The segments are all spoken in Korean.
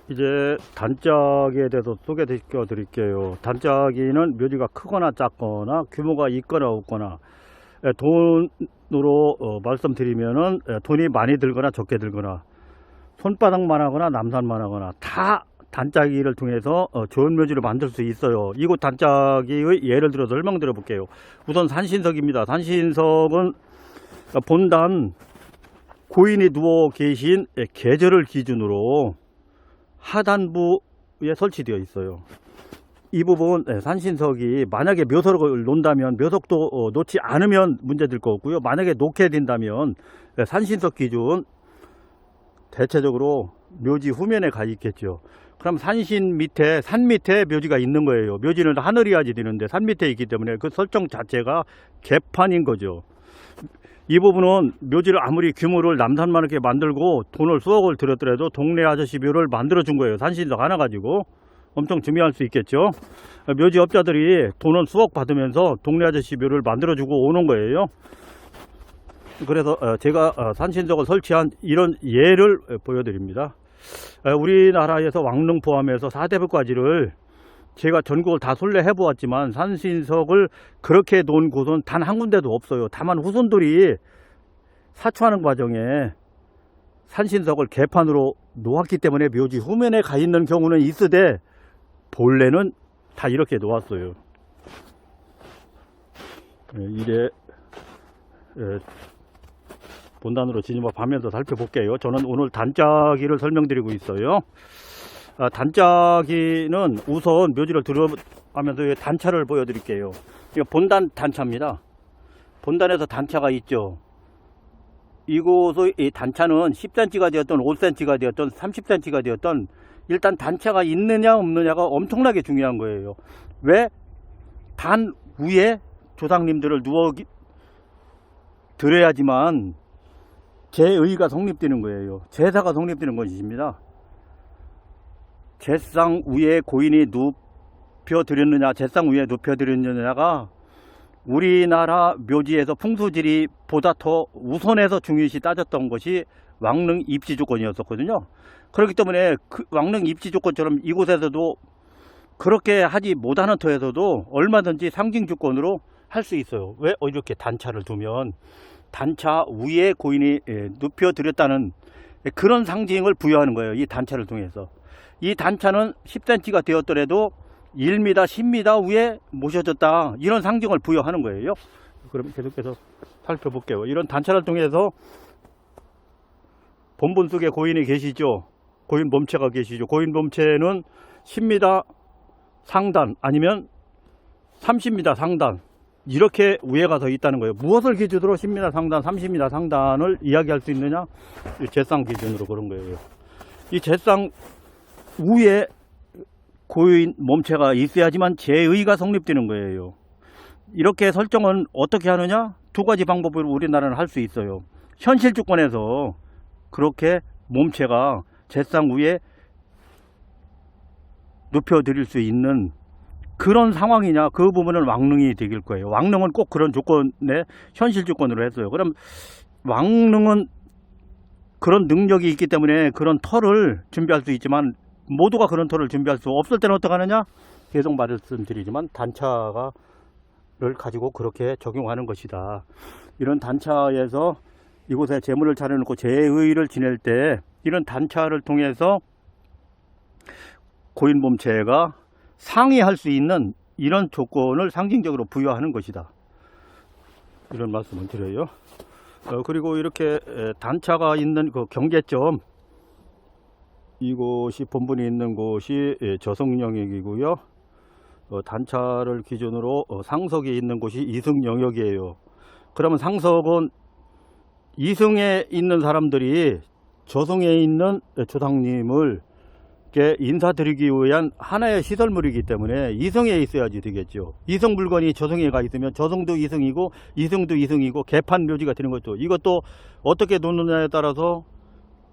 이제 단짝에 대해서 소개시켜 드릴게요. 단짝이는 묘지가 크거나 작거나 규모가 있거나 없거나, 돈으로 말씀드리면은 돈이 많이 들거나 적게 들거나 손바닥만 하거나 남산만 하거나 다 단짝이를 통해서 좋은 묘지를 만들 수 있어요. 이곳 단짝이의 예를 들어서 설명드려 볼게요. 우선 산신석입니다. 산신석은 본단 고인이 누워 계신 계절을 기준으로 하단부에 설치되어 있어요. 이 부분 산신석이 만약에 묘석을 놓는다면, 묘석도 놓지 않으면 문제될 거고요. 만약에 놓게 된다면 산신석 기준 대체적으로 묘지 후면에 가 있겠죠. 그럼 산신 밑에, 산 밑에 묘지가 있는 거예요. 묘지는 하늘이야지 되는데 산 밑에 있기 때문에 그 설정 자체가 개판인 거죠. 이 부분은 묘지를 아무리 규모를 남산만하게 만들고 돈을 수억을 들였더라도 동네 아저씨 묘를 만들어 준 거예요. 산신석 하나 가지고 엄청 중요할 수 있겠죠. 묘지 업자들이 돈은 수억 받으면서 동네 아저씨 묘를 만들어 주고 오는 거예요. 그래서 제가 산신석을 설치한 이런 예를 보여드립니다. 우리나라에서 왕릉 포함해서 4대불까지를 제가 전국을 다 순례해 보았지만 산신석을 그렇게 놓은 곳은 단 한 군데도 없어요. 다만 후손들이 사초하는 과정에 산신석을 개판으로 놓았기 때문에 묘지 후면에 가 있는 경우는 있으되 본래는 다 이렇게 놓았어요. 이래 본단으로 진입하면서 살펴볼게요. 저는 오늘 단짝이를 설명드리고 있어요. 단짝이는 우선 묘지를 들어가면서 단차를 보여드릴게요. 이거 본단 단차입니다. 본단에서 단차가 있죠. 이곳의 이 단차는 10cm가 되었던 5cm가 되었던 30cm가 되었던 일단 단차가 있느냐 없느냐가 엄청나게 중요한 거예요. 왜? 단 위에 조상님들을 누워 드려야지만 제의가 성립되는 거예요. 제사가 성립되는 것입니다. 제상 위에 고인이 눕혀드렸느냐, 제상 위에 눕혀드렸느냐가 우리나라 묘지에서 풍수지리 보다 더 우선해서 중요시 따졌던 것이 왕릉 입지 조건이었었거든요. 그렇기 때문에 그 왕릉 입지 조건처럼 이곳에서도 그렇게 하지 못하는 터에서도 얼마든지 상징 조건으로 할 수 있어요. 왜? 이렇게 단차를 두면 단차 위에 고인이 눕혀드렸다는 그런 상징을 부여하는 거예요. 이 단차를 통해서. 이 단차는 10cm가 되었더라도 1m, 10m 위에 모셔졌다, 이런 상징을 부여하는 거예요. 그럼 계속해서 살펴볼게요. 이런 단차를 통해서 본분 속에 고인이 계시죠. 고인 몸체가 계시죠. 고인 몸체는 10m 상단 아니면 30m 상단, 이렇게 위에 가서 있다는 거예요. 무엇을 기준으로 10m 상단, 30m 상단을 이야기할 수 있느냐? 제상 기준으로 그런 거예요. 이 제상 위에 고인 몸체가 있어야지만 제의가 성립되는 거예요. 이렇게 설정은 어떻게 하느냐? 두 가지 방법으로 우리나라는 할 수 있어요. 현실 조건에서 그렇게 몸체가 제상 위에 눕혀드릴 수 있는 그런 상황이냐, 그 부분은 왕릉이 되길 거예요. 왕릉은 꼭 그런 조건에 현실 조건으로 했어요. 그럼 왕릉은 그런 능력이 있기 때문에 그런 터를 준비할 수 있지만 모두가 그런 터를 준비할 수 없을 때는 어떻게 하느냐? 계속 말씀드리지만 단차를 가지고 그렇게 적용하는 것이다. 이런 단차에서 이곳에 재물을 차려놓고 제의를 지낼 때 이런 단차를 통해서 고인 몸체가 상의할 수 있는 이런 조건을 상징적으로 부여하는 것이다. 이런 말씀을 드려요. 그리고 이렇게 단차가 있는 그 경계점, 이곳이 본분이 있는 곳이 저성영역이고요. 단차를 기준으로 상석이 있는 곳이 이승영역이에요. 그러면 상석은 이승에 있는 사람들이 저성에 있는 조상님을 인사드리기 위한 하나의 시설물이기 때문에 이성에 있어야지 되겠죠. 이성 물건이 저성에 가 있으면 저성도 이성이고 이성도 이성이고 개판 묘지가 되는 거죠. 이것도 어떻게 놓느냐에 따라서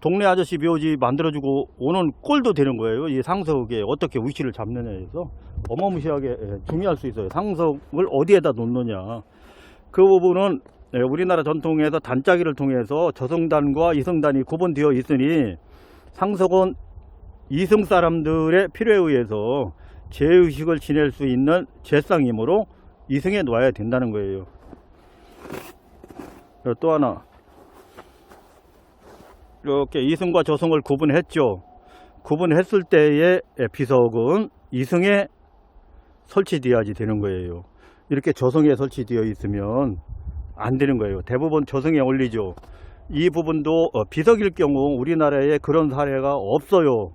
동네 아저씨 묘지 만들어주고 오는 꼴도 되는 거예요. 이 상석에 어떻게 위치를 잡느냐에서 어마무시하게 중요할 수 있어요. 상석을 어디에다 놓느냐, 그 부분은 우리나라 전통에서 단짝이를 통해서 저성단과 이성단이 구분되어 있으니 상석은 이승 사람들의 필요에 의해서 제의식을 지낼 수 있는 제상이므로 이승에 놓아야 된다는 거예요. 또 하나, 이렇게 이승과 저승을 구분했죠. 구분했을 때의 비석은 이승에 설치되어야지 되는 거예요. 이렇게 저승에 설치되어 있으면 안 되는 거예요. 대부분 저승에 올리죠. 이 부분도 비석일 경우 우리나라에 그런 사례가 없어요.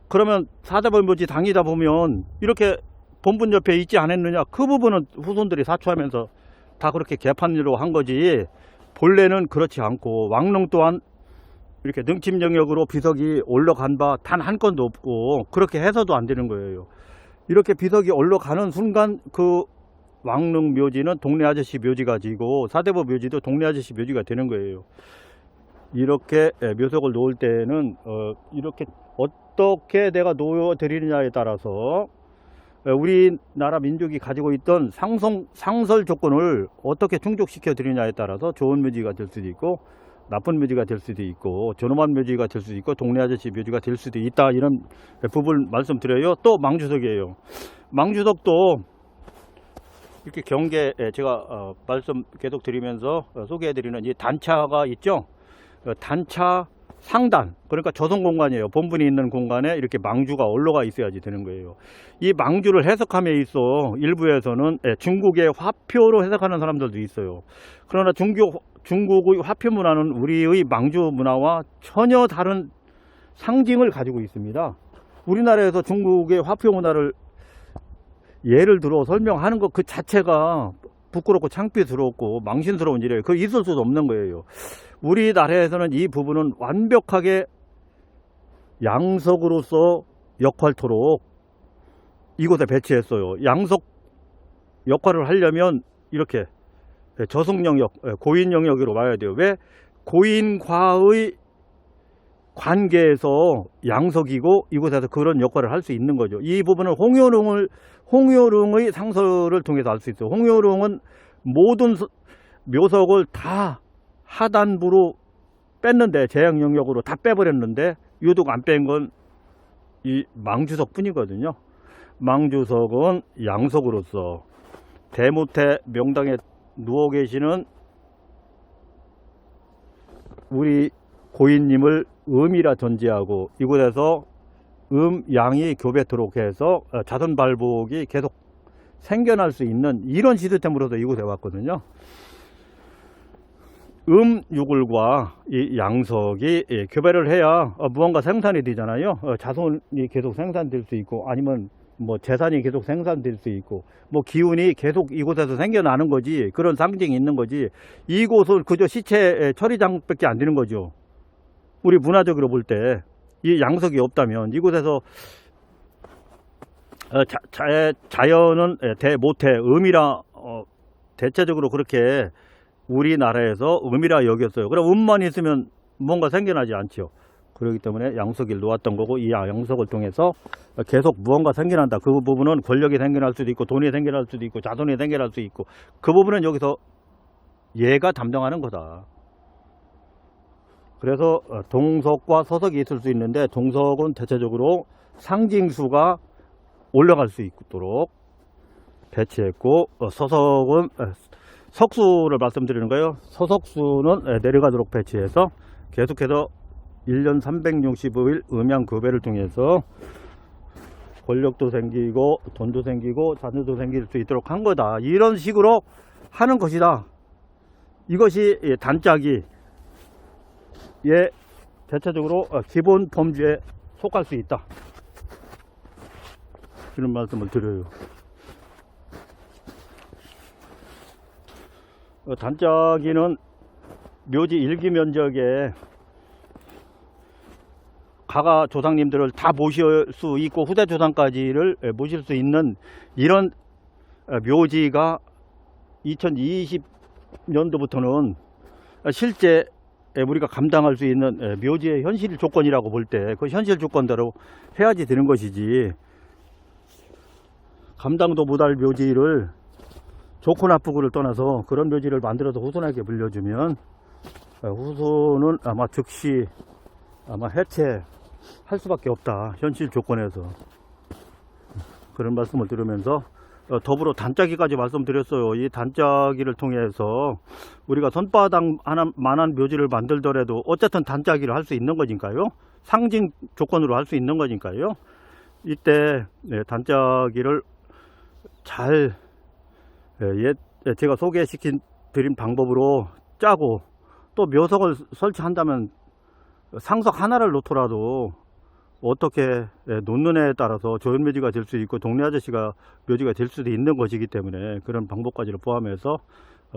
그러면 사대벌묘지 다니다 보면 이렇게 본분 옆에 있지 않았느냐, 그 부분은 후손들이 사초하면서 다 그렇게 개판으로 한 거지, 본래는 그렇지 않고, 왕릉 또한 이렇게 능침 영역으로 비석이 올라간 바 단 한 건도 없고, 그렇게 해서도 안 되는 거예요. 이렇게 비석이 올라가는 순간 그 왕릉 묘지는 동네 아저씨 묘지가 지고, 사대부 묘지도 동네 아저씨 묘지가 되는 거예요. 이렇게 묘석을 놓을 때는 이렇게 어떻게 내가 놓여 드리느냐에 따라서 우리나라 민족이 가지고 있던 상설 조건을 어떻게 충족시켜 드리냐에 따라서 좋은 묘지가 될 수도 있고, 나쁜 묘지가 될 수도 있고, 존엄한 묘지가 될 수도 있고, 동네 아저씨 묘지가 될 수도 있다, 이런 부분 말씀드려요. 또 망주석이에요. 망주석도 이렇게 경계, 제가 말씀 계속 드리면서 소개해 드리는 이 단차가 있죠. 단차 상단, 그러니까 저성 공간이에요. 본분이 있는 공간에 이렇게 망주가 올라가 있어야지 되는 거예요. 이 망주를 해석함에 있어 일부에서는 중국의 화표로 해석하는 사람들도 있어요. 그러나 중국의 화표 문화는 우리의 망주 문화와 전혀 다른 상징을 가지고 있습니다. 우리나라에서 중국의 화표 문화를 예를 들어 설명하는 것 그 자체가 부끄럽고 창피스럽고 망신스러운 일이에요. 그거 있을 수도 없는 거예요. 우리나라에서는 이 부분은 완벽하게 양석으로서 역할토록 이곳에 배치했어요. 양석 역할을 하려면 이렇게 저승 영역, 고인 영역으로 와야 돼요. 왜? 고인과의 관계에서 양석이고 이곳에서 그런 역할을 할 수 있는 거죠. 이 부분은 홍요릉의 상설을 통해서 알 수 있어요. 홍요릉은 모든 묘석을 다 하단부로 뺐는데, 제약 영역으로 다 빼버렸는데 유독 안 뺀 건 이 망주석 뿐이거든요. 망주석은 양석으로서 대무태 명당에 누워 계시는 우리 고인님을 음이라 전제하고 이곳에서 양이 교배토록 해서 자손 발복이 계속 생겨날 수 있는 이런 시스템으로서 이곳에 왔거든요. 유골과 이 양석이 교배를 해야 무언가 생산이 되잖아요. 자손이 계속 생산될 수 있고, 아니면 뭐 재산이 계속 생산될 수 있고, 뭐 기운이 계속 이곳에서 생겨나는 거지, 그런 상징이 있는 거지. 이곳은 그저 시체 처리장밖에 안 되는 거죠. 우리 문화적으로 볼 때 이 양석이 없다면 이곳에서 자연은 대모태, 음이라 대체적으로 그렇게 우리나라에서 음이라 여겼어요. 그럼 음만 있으면 뭔가 생겨나지 않죠. 그렇기 때문에 양석을 놓았던 거고, 이 양석을 통해서 계속 무언가 생겨난다. 그 부분은 권력이 생겨날 수도 있고, 돈이 생겨날 수도 있고, 자손이 생겨날 수도 있고, 그 부분은 여기서 얘가 담당하는 거다. 그래서 동석과 서석이 있을 수 있는데, 동석은 대체적으로 상징수가 올라갈 수 있도록 배치했고, 서석은 석수를 말씀드리는 거예요. 서석수는 내려가도록 배치해서 계속해서 1년 365일 음양교배를 통해서 권력도 생기고 돈도 생기고 자녀도 생길 수 있도록 한 거다. 이런 식으로 하는 것이다. 이것이 단짝이 대체적으로 기본 범주에 속할 수 있다. 이런 말씀을 드려요. 단짝이는 묘지 일기 면적에 가가 조상님들을 다 모실 수 있고, 후대 조상까지를 모실 수 있는 이런 묘지가 2020년도부터는 실제 우리가 감당할 수 있는 묘지의 현실 조건이라고 볼 때 그 현실 조건대로 해야지 되는 것이지, 감당도 못할 묘지를 좋고 나쁘고를 떠나서 그런 묘지를 만들어서 후손에게 물려주면 후손은 아마 즉시 해체 할 수밖에 없다. 현실 조건에서. 그런 말씀을 드리면서 더불어 단짜기까지 말씀드렸어요. 이 단짜기를 통해서 우리가 손바닥만한 묘지를 만들더라도 어쨌든 단짜기를 할 수 있는 거니까요. 상징 조건으로 할 수 있는 거니까요. 이때 단짜기를 잘 제가 소개시킨 드린 방법으로 짜고 또 묘석을 설치한다면 상석 하나를 놓더라도 어떻게 놓느냐에 따라서 조연묘지가 될 수 있고 동네 아저씨가 묘지가 될 수도 있는 것이기 때문에 그런 방법까지를 포함해서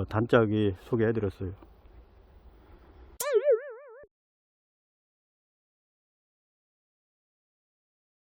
단짝이 소개해 드렸어요.